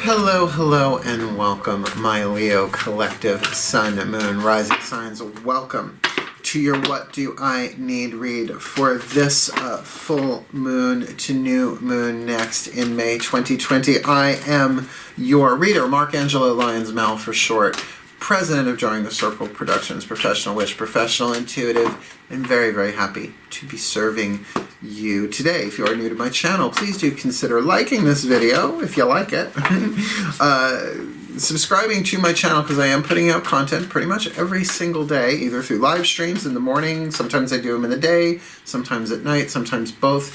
Hello, hello, and welcome, my Leo collective sun, moon, rising signs. Welcome to your What Do I Need read for this full moon to new moon next in May 2020. I am your reader, Markangelo Lyons, Mal for short, president of DrawingTheCircle Productions, professional witch, professional intuitive, and very, very happy to be serving you today. If you are new to my channel, please do consider liking this video if you like it. Subscribing to my channel because I am putting out content pretty much every single day, either through live streams in the morning, sometimes I do them in the day, sometimes at night, sometimes both,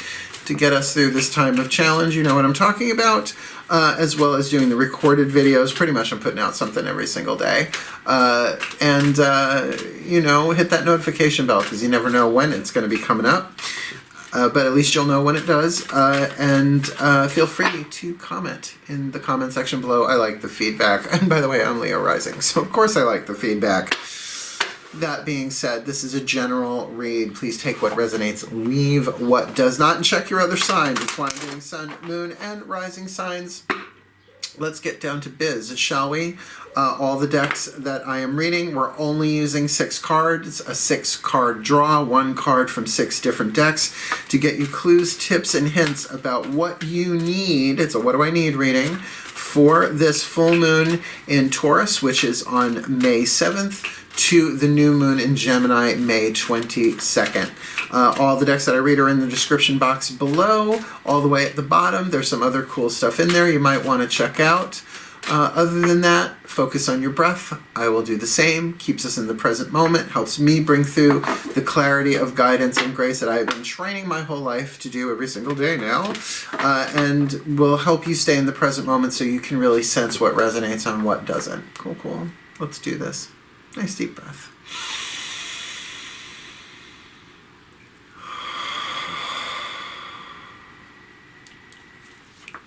to get us through this time of challenge. You know what I'm talking about. As well as doing the recorded videos. Pretty much I'm putting out something every single day. You know, hit that notification bell because you never know when it's going to be coming up. But at least you'll know when it does. Feel free to comment in the comment section below. I like the feedback. And by the way, I'm Leo rising, so of course I like the feedback. That being said, this is a general read. Please take what resonates, leave what does not, and check your other signs. It's why I'm doing sun, moon, and rising signs. Let's get down to biz, shall we? All the decks that I am reading, we're only using 6 cards, a 6-card draw, 1 card from 6 different decks to get you clues, tips, and hints about what you need. It's a what do I need reading for this full moon in Taurus, which is on May 7th, to the new moon in Gemini, May 22nd. All the decks that I read are in the description box below, all the way at the bottom. There's some other cool stuff in there you might want to check out. Other than that, focus on your breath. I will do the same. Keeps us in the present moment, helps me bring through the clarity of guidance and grace that I've been training my whole life to do every single day now, and will help you stay in the present moment so you can really sense what resonates and what doesn't. Cool, cool. Let's do this. Nice deep breath.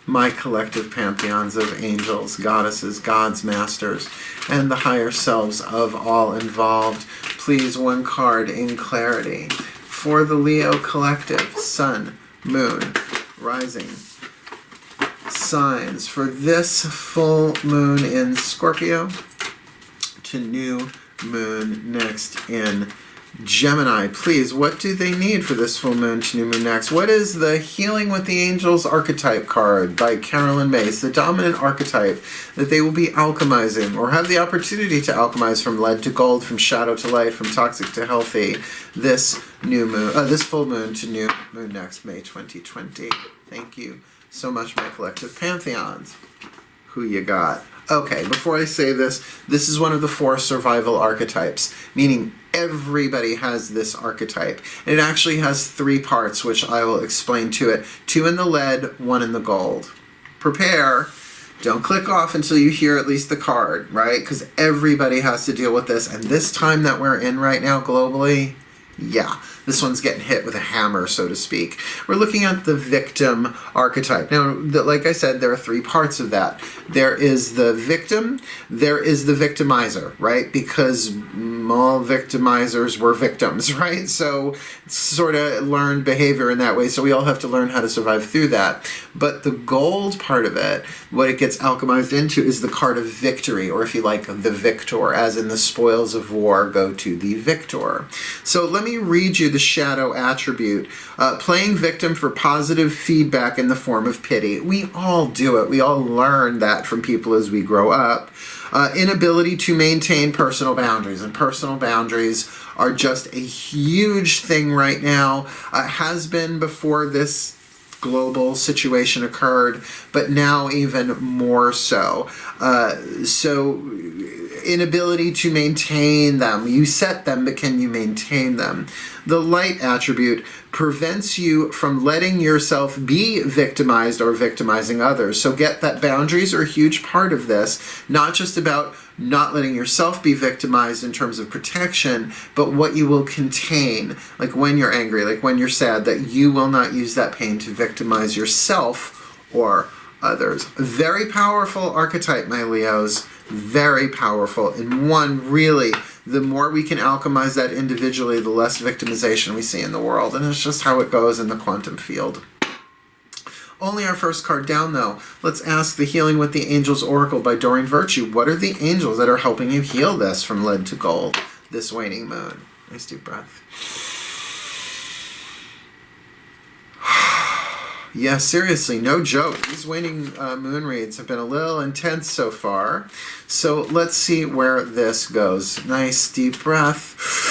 My collective pantheons of angels, goddesses, gods, masters, and the higher selves of all involved, please 1 card in clarity for the Leo collective, sun, moon, rising signs for this full moon in Scorpio to new moon next in Gemini. Please, what do they need for this full moon to new moon next? What is the Healing with the Angels archetype card by Carolyn Mace, the dominant archetype that they will be alchemizing or have the opportunity to alchemize from lead to gold, from shadow to light, from toxic to healthy, this new moon, this full moon to new moon next, May 2020. Thank you so much, my collective pantheons. Who you got? Okay, before I say this, this is one of the 4 survival archetypes, meaning everybody has this archetype. And it actually has 3 parts, which I will explain to it. 2 in the lead, 1 in the gold. Prepare. Don't click off until you hear at least the card, right? Because everybody has to deal with this. And this time that we're in right now globally, yeah, this one's getting hit with a hammer, so to speak. We're looking at the victim archetype. Now, like I said, there are 3 parts of that. There is the victim, there is the victimizer, right? Because all victimizers were victims, right? So it's sort of learned behavior in that way. So we all have to learn how to survive through that. But the gold part of it, what it gets alchemized into is the card of victory, or if you like, the victor, as in the spoils of war go to the victor. So let me read you the shadow attribute. Playing victim for positive feedback in the form of pity. We all do it. We all learn that from people as we grow up. Inability to maintain personal boundaries. And personal boundaries are just a huge thing right now. Has been before this global situation occurred, but now even more so. Inability to maintain them. You set them, but can you maintain them? The light attribute prevents you from letting yourself be victimized or victimizing others. So get that boundaries are a huge part of this, not just about not letting yourself be victimized in terms of protection, but what you will contain, like when you're angry, like when you're sad, that you will not use that pain to victimize yourself or others. Very powerful archetype, my Leos. Very powerful. And one, really, the more we can alchemize that individually, the less victimization we see in the world. And it's just how it goes in the quantum field. Only our first card down, though. Let's ask the Healing with the Angels Oracle by Doreen Virtue. What are the angels that are helping you heal this from lead to gold, this waning moon? Nice deep breath. Yeah, seriously, no joke. These waning moon reads have been a little intense so far. So let's see where this goes. Nice deep breath.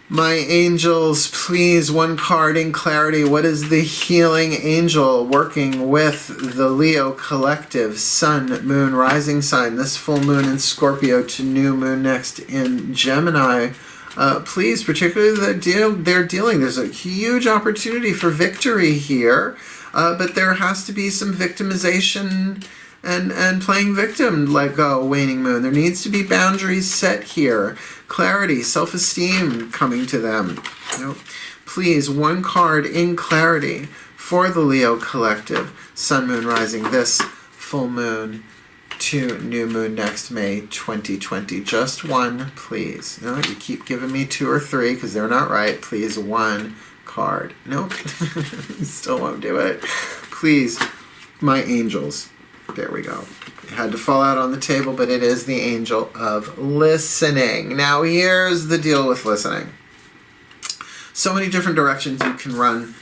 My angels, please, one card in clarity. What is the healing angel working with the Leo collective? Sun, moon, rising sign. This full moon in Scorpio to new moon next in Gemini. Please, particularly they're dealing. There's a huge opportunity for victory here, but there has to be some victimization and playing victim like a waning moon. There needs to be boundaries set here. Clarity, self-esteem coming to them. Please, one card in clarity for the Leo collective. Sun, moon, rising, this full moon to new moon next May 2020. Just one, please. No, you keep giving me 2 or 3 because they're not right. Please, one card. Nope. Still won't do it. Please, my angels. There we go. It had to fall out on the table, but it is the angel of listening. Now, here's the deal with listening. So many different directions you can run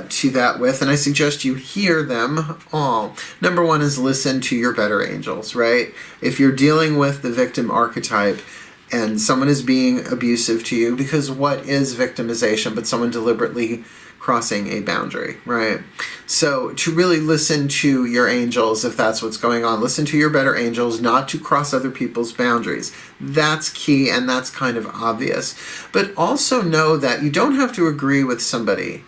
to that with, and I suggest you hear them all. Number one is listen to your better angels, right? If you're dealing with the victim archetype and someone is being abusive to you, because what is victimization but someone deliberately crossing a boundary, right? So to really listen to your angels, if that's what's going on, listen to your better angels, not to cross other people's boundaries. That's key, and that's kind of obvious. But also know that you don't have to agree with somebody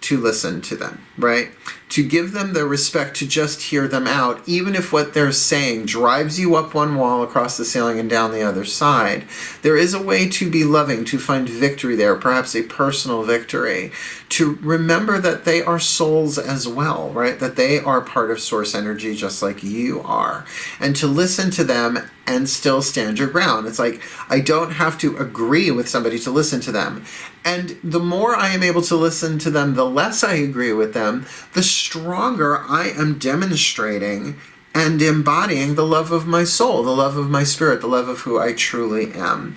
to listen to them, right? To give them the respect to just hear them out, even if what they're saying drives you up one wall, across the ceiling, and down the other side. There is a way to be loving, to find victory there, perhaps a personal victory, to remember that they are souls as well, right? That they are part of source energy just like you are. And to listen to them and still stand your ground. It's like, I don't have to agree with somebody to listen to them. And the more I am able to listen to them, the less I agree with them, the stronger I am demonstrating and embodying the love of my soul, the love of my spirit, the love of who I truly am.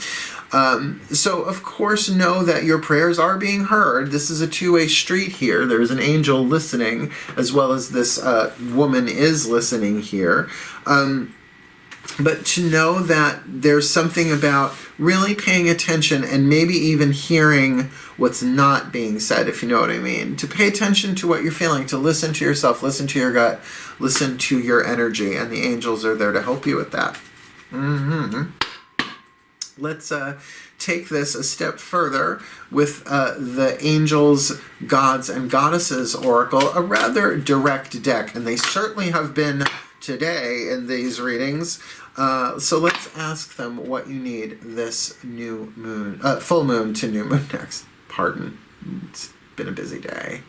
So, of course, know that your prayers are being heard. This is a two-way street here. There's an angel listening, as well as this woman is listening here. But to know that there's something about really paying attention and maybe even hearing what's not being said, if you know what I mean. To pay attention to what you're feeling, to listen to yourself, listen to your gut, listen to your energy, and the angels are there to help you with that. Let's take this a step further with the Angels, Gods, and Goddesses Oracle, a rather direct deck, and they certainly have been today in these readings. So let's ask them what you need this new moon, full moon to new moon next. Pardon, it's been a busy day.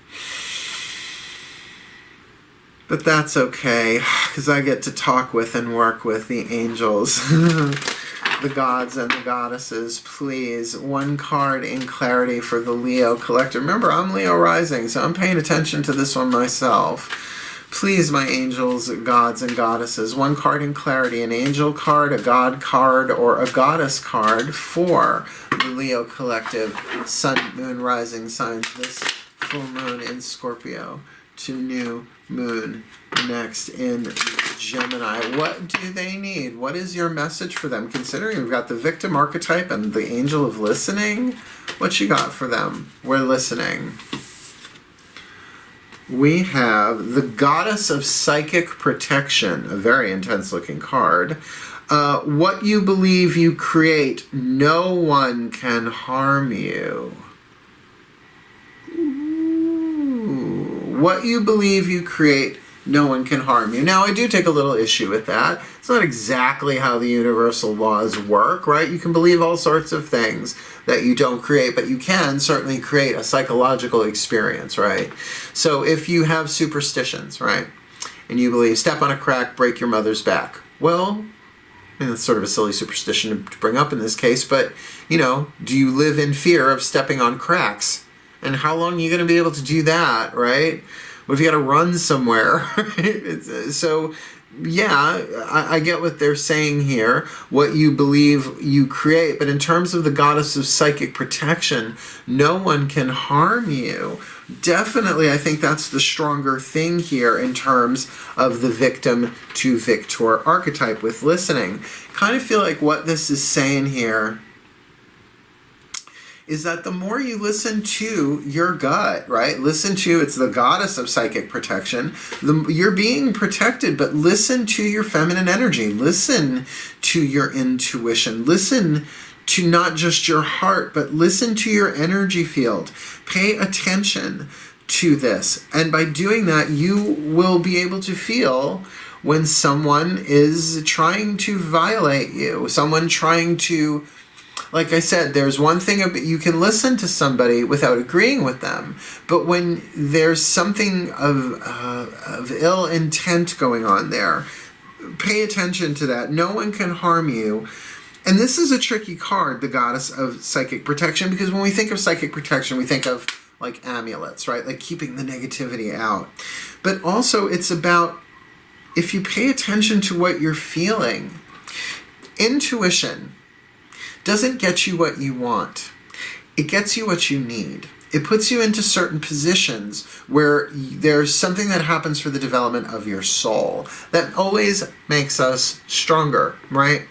But that's okay, because I get to talk with and work with the angels, the gods and the goddesses. Please, one card in clarity for the Leo collector. Remember, I'm Leo rising, so I'm paying attention to this one myself. Please, my angels, gods, and goddesses, one card in clarity, an angel card, a god card, or a goddess card for the Leo collective, sun, moon, rising signs, this full moon in Scorpio to new moon next in Gemini. What do they need? What is your message for them? Considering we've got the victim archetype and the angel of listening, what you got for them? We're listening. We have the Goddess of Psychic Protection, a very intense looking card. What you believe you create, no one can harm you. Ooh. What you believe you create, no one can harm you. Now, I do take a little issue with that. It's not exactly how the universal laws work, right? You can believe all sorts of things that you don't create, but you can certainly create a psychological experience, right? So if you have superstitions, right, and you believe step on a crack, break your mother's back. Well, I mean, that's sort of a silly superstition to bring up in this case, but, you know, do you live in fear of stepping on cracks? And how long are you going to be able to do that, right? What if you got to run somewhere? So, yeah, I get what they're saying here. What you believe, you create. But in terms of the goddess of psychic protection, no one can harm you. Definitely, I think that's the stronger thing here in terms of the victim to victor archetype with listening. Kind of feel like what this is saying here is that the more you listen to your gut, right? Listen to, it's the goddess of psychic protection. You're being protected, but listen to your feminine energy. Listen to your intuition. Listen to not just your heart, but listen to your energy field. Pay attention to this. And by doing that, you will be able to feel when someone is trying to violate you, someone trying to, like I said, there's one thing about, you can listen to somebody without agreeing with them, but when there's something of ill intent going on there, pay attention to that. No one can harm you. And this is a tricky card, the goddess of psychic protection, because when we think of psychic protection, we think of like amulets, right? Like keeping the negativity out. But also it's about, if you pay attention to what you're feeling, intuition doesn't get you what you want. It gets you what you need. It puts you into certain positions where there's something that happens for the development of your soul that always makes us stronger, right?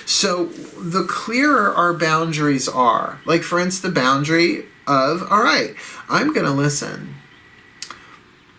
So the clearer our boundaries are, like for instance, the boundary of, all right, I'm going to listen.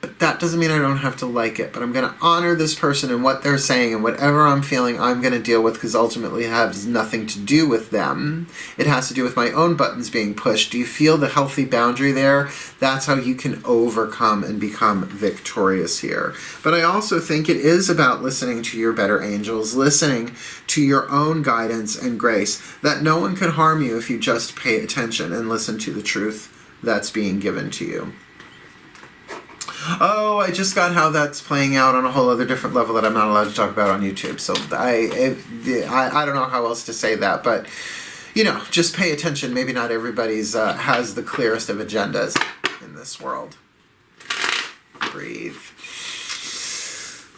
But that doesn't mean I don't have to like it, but I'm going to honor this person and what they're saying, and whatever I'm feeling I'm going to deal with, because ultimately it has nothing to do with them. It has to do with my own buttons being pushed. Do you feel the healthy boundary there? That's how you can overcome and become victorious here. But I also think it is about listening to your better angels, listening to your own guidance and grace, that no one can harm you if you just pay attention and listen to the truth that's being given to you. Oh, I just got how that's playing out on a whole other different level that I'm not allowed to talk about on YouTube. So I don't know how else to say that, but you know, just pay attention. Maybe not everybody's has the clearest of agendas in this world. Breathe.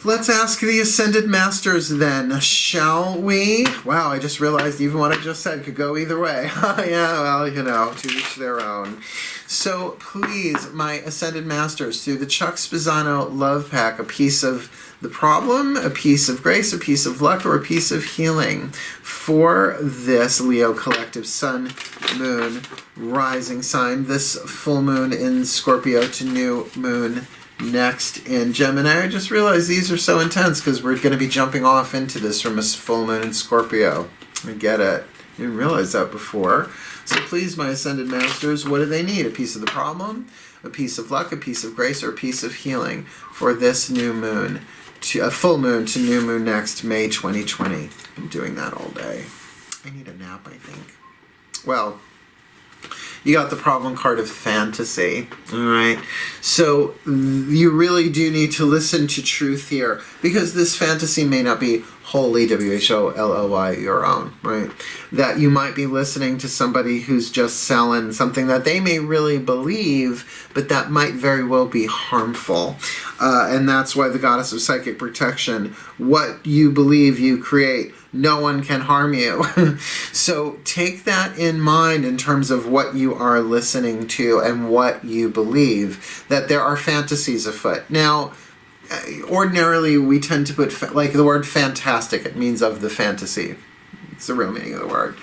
Let's ask the Ascended Masters then, shall we? Wow, I just realized even what I just said could go either way. Yeah, well, you know, to each their own. So please, my Ascended Masters, through the Chuck Spezzano Love Pack, a piece of the problem, a piece of grace, a piece of luck, or a piece of healing for this Leo collective sun, moon, rising sign, this full moon in Scorpio to new moon next in Gemini. I just realized these are so intense because we're going to be jumping off into this from a full moon in Scorpio. I get it. I didn't realize that before. So please, my Ascended Masters, what do they need? A piece of the problem, a piece of luck, a piece of grace, or a piece of healing for this new moon, to a full moon to new moon next, May 2020. I'm doing that all day. I need a nap, I think. Well, you got the problem card of fantasy, all right? So you really do need to listen to truth here, because this fantasy may not be wholly, W-H-O-L-L-Y, your own, right? That you might be listening to somebody who's just selling something that they may really believe, but that might very well be harmful. And that's why the Goddess of Psychic Protection, what you believe you create, no one can harm you. So take that in mind in terms of what you are listening to and what you believe, that there are fantasies afoot. Now, ordinarily we tend to put, like the word fantastic, it means of the fantasy. It's the real meaning of the word.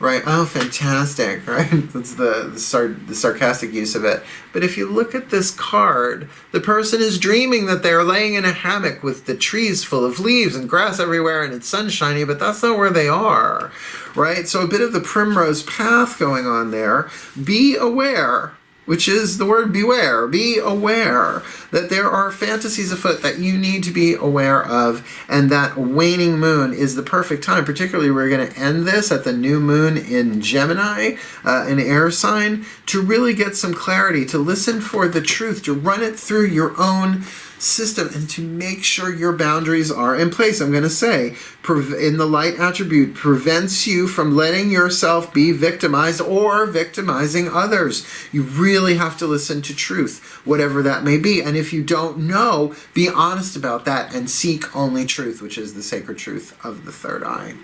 Right? Oh, fantastic, right? That's the sarcastic use of it. But if you look at this card, the person is dreaming that they're laying in a hammock with the trees full of leaves and grass everywhere and it's sunshiny, but that's not where they are, right? So a bit of the primrose path going on there. Be aware, which is the word beware. Be aware that there are fantasies afoot that you need to be aware of, and that waning moon is the perfect time. Particularly, we're going to end this at the new moon in Gemini, an air sign, to really get some clarity, to listen for the truth, to run it through your own system and to make sure your boundaries are in place. I'm going to say, in the light attribute, prevents you from letting yourself be victimized or victimizing others. You really have to listen to truth, whatever that may be. And if you don't know, be honest about that and seek only truth, which is the sacred truth of the third eye.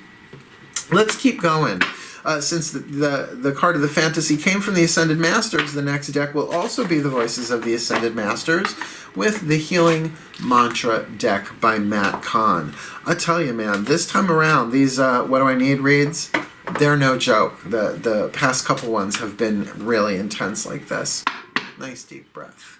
Let's keep going. Since the card of the fantasy came from the Ascended Masters, the next deck will also be the voices of the Ascended Masters with the Healing Mantra deck by Matt Kahn. I tell you, man, this time around, these What Do I Need reads, they're no joke. The past couple ones have been really intense like this. Nice deep breath.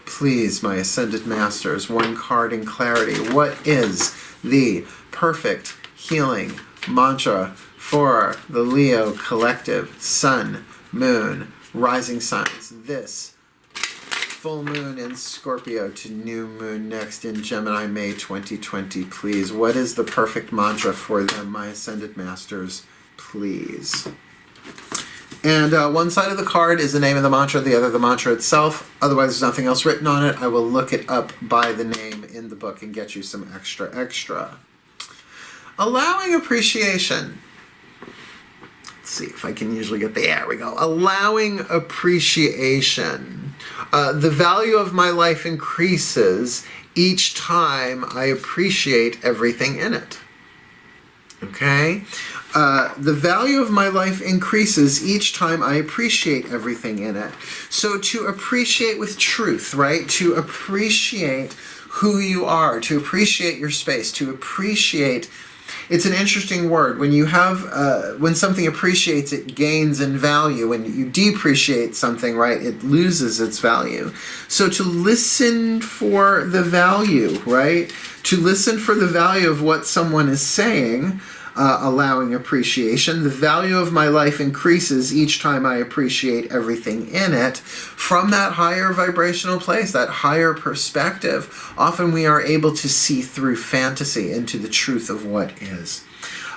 Please, my Ascended Masters, one card in clarity. What is the perfect healing mantra for the Leo collective, Sun, Moon, Rising Signs? This full moon in Scorpio to new moon next in Gemini, May 2020, please. What is the perfect mantra for them, my Ascended Masters, please? And one side of the card is the name of the mantra, the other the mantra itself. Otherwise, there's nothing else written on it. I will look it up by the name in the book and get you some extra. Allowing appreciation. Let's see if I can usually get there we go. Allowing appreciation. The value of my life increases each time I appreciate everything in it. Okay? The value of my life increases each time I appreciate everything in it. So to appreciate with truth, right? To appreciate who you are, to appreciate your space, to appreciate, it's an interesting word. When you have, when something appreciates, it gains in value. When you depreciate something, right, it loses its value. So to listen for the value, right? To listen for the value of what someone is saying, allowing appreciation. The value of my life increases each time I appreciate everything in it from that higher vibrational place, that higher perspective. Often we are able to see through fantasy into the truth of what is.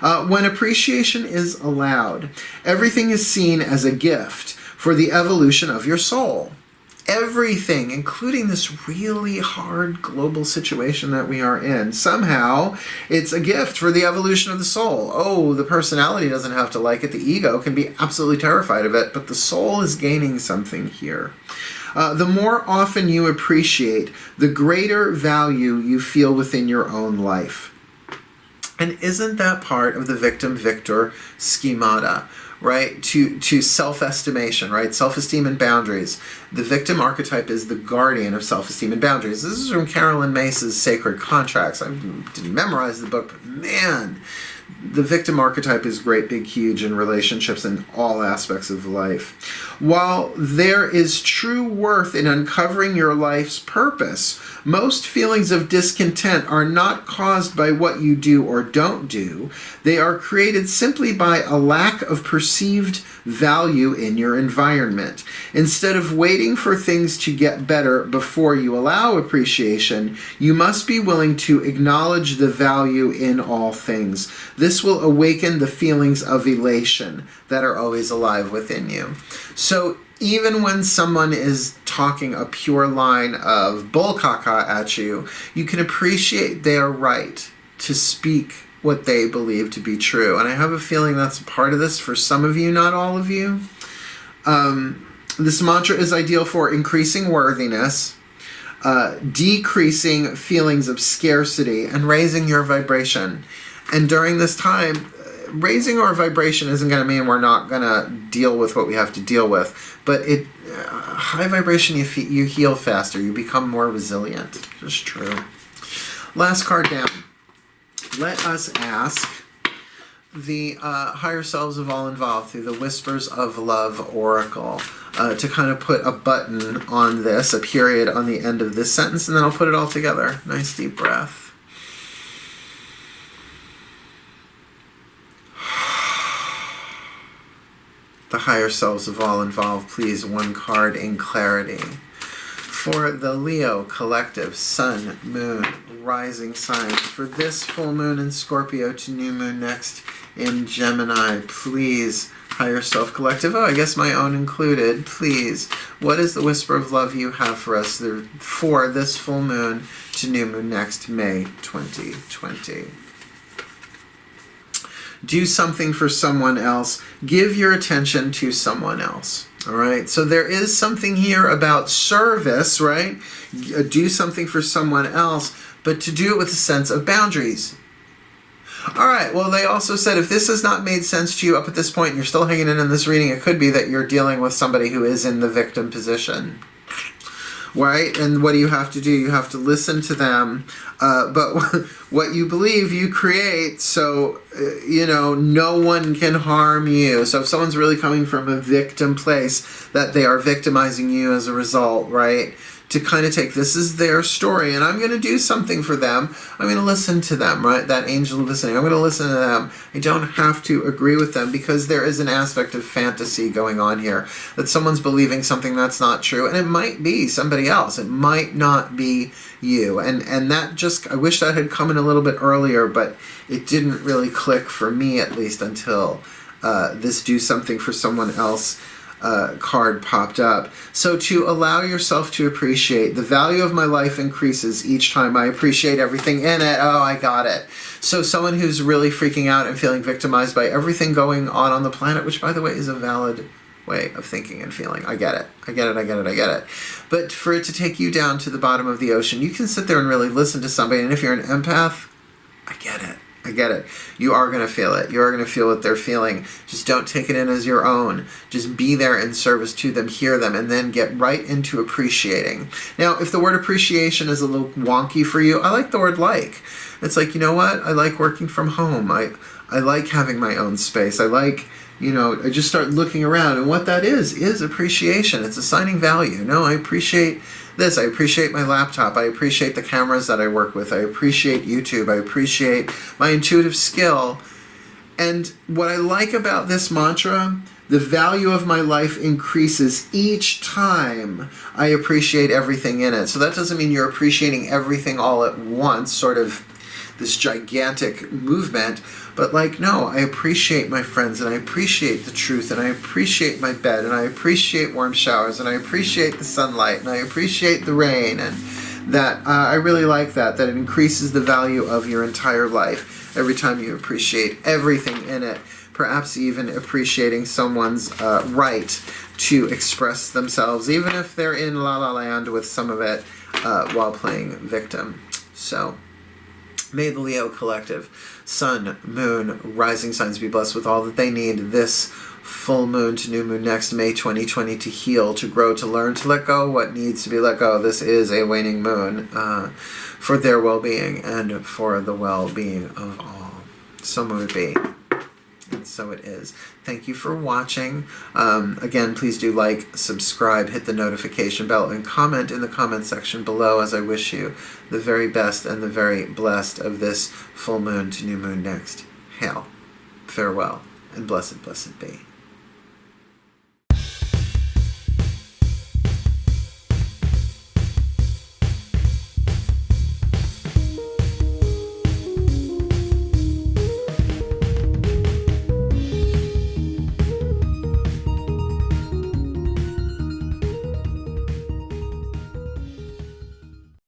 When appreciation is allowed, everything is seen as a gift for the evolution of your soul. Everything, including this really hard global situation that we are in, somehow it's a gift for the evolution of the soul. Oh, the personality doesn't have to like it. The ego can be absolutely terrified of it, but the soul is gaining something here. The more often you appreciate, the greater value you feel within your own life. And isn't that part of the victim-victor schemata? Right, to self-estimation, right? Self-esteem and boundaries. The victim archetype is the guardian of self-esteem and boundaries. This is from Carolyn Mace's Sacred Contracts. I didn't memorize the book, but man, the victim archetype is great, big, huge in relationships and all aspects of life. While there is true worth in uncovering your life's purpose, most feelings of discontent are not caused by what you do or don't do. They are created simply by a lack of perceived value in your environment. Instead of waiting for things to get better before you allow appreciation, you must be willing to acknowledge the value in all things. This will awaken the feelings of elation that are always alive within you. So even when someone is talking a pure line of bull caca at you, you can appreciate their right to speak what they believe to be true. And I have a feeling that's a part of this for some of you, not all of you. This mantra is ideal for increasing worthiness, decreasing feelings of scarcity, and raising your vibration. And during this time, raising our vibration isn't going to mean we're not going to deal with what we have to deal with, but high vibration, you heal faster, you become more resilient. Just true. Last card down. Let us ask the higher selves of all involved through the Whispers of Love Oracle to kind of put a button on this, a period on the end of this sentence, and then I'll put it all together. Nice deep breath. The higher selves of all involved, please, one card in clarity. For the Leo collective, Sun, Moon, Rising Signs, for this full moon in Scorpio to new moon next in Gemini, please, Higher Self Collective. Oh, I guess my own included. Please, what is the whisper of love you have for us for this full moon to new moon next, May 2020? Do something for someone else. Give your attention to someone else. All right. So there is something here about service, right? Do something for someone else, but to do it with a sense of boundaries. All right. Well, they also said if this has not made sense to you up at this point and you're still hanging in this reading, it could be that you're dealing with somebody who is in the victim position. Right? And what do you have to do? You have to listen to them. But what you believe, you create. So, no one can harm you. So if someone's really coming from a victim place, that they are victimizing you as a result, right? To kind of take, this is their story, and I'm going to do something for them. I'm going to listen to them, right? That angel of listening. I'm going to listen to them. I don't have to agree with them because there is an aspect of fantasy going on here. That someone's believing something that's not true, and it might be somebody else. It might not be you. And that just, I wish that had come in a little bit earlier, but it didn't really click for me, at least, until this do something for someone else card popped up. So to allow yourself to appreciate, the value of my life increases each time I appreciate everything in it. Oh, I got it. So someone who's really freaking out and feeling victimized by everything going on the planet, which by the way is a valid way of thinking and feeling. I get it. I get it. But for it to take you down to the bottom of the ocean, you can sit there and really listen to somebody. And if you're an empath, I get it. You are going to feel it. You are going to feel what they're feeling. Just don't take it in as your own. Just be there in service to them, hear them, and then get right into appreciating. Now, if the word appreciation is a little wonky for you, I like the word like. It's like, you know what? I like working from home. I like having my own space. I like, I just start looking around. And what that is appreciation. It's assigning value. No, I appreciate this. I appreciate my laptop. I appreciate the cameras that I work with. I appreciate YouTube. I appreciate my intuitive skill. And what I like about this mantra, the value of my life increases each time I appreciate everything in it. So that doesn't mean you're appreciating everything all at once, sort of this gigantic movement, but no, I appreciate my friends, and I appreciate the truth, and I appreciate my bed, and I appreciate warm showers, and I appreciate the sunlight, and I appreciate the rain, and that I really like that it increases the value of your entire life every time you appreciate everything in it, perhaps even appreciating someone's right to express themselves, even if they're in La La Land with some of it while playing victim. So, may the Leo Collective, Sun, Moon, Rising signs be blessed with all that they need this full moon to new moon next, May 2020, to heal, to grow, to learn, to let go what needs to be let go. This is a waning moon for their well-being and for the well-being of all. So may it be. And so it is. Thank you for watching. Again, please do like, subscribe, hit the notification bell, and comment in the comment section below as I wish you the very best and the very blessed of this full moon to new moon next. Hail, farewell, and blessed, blessed be.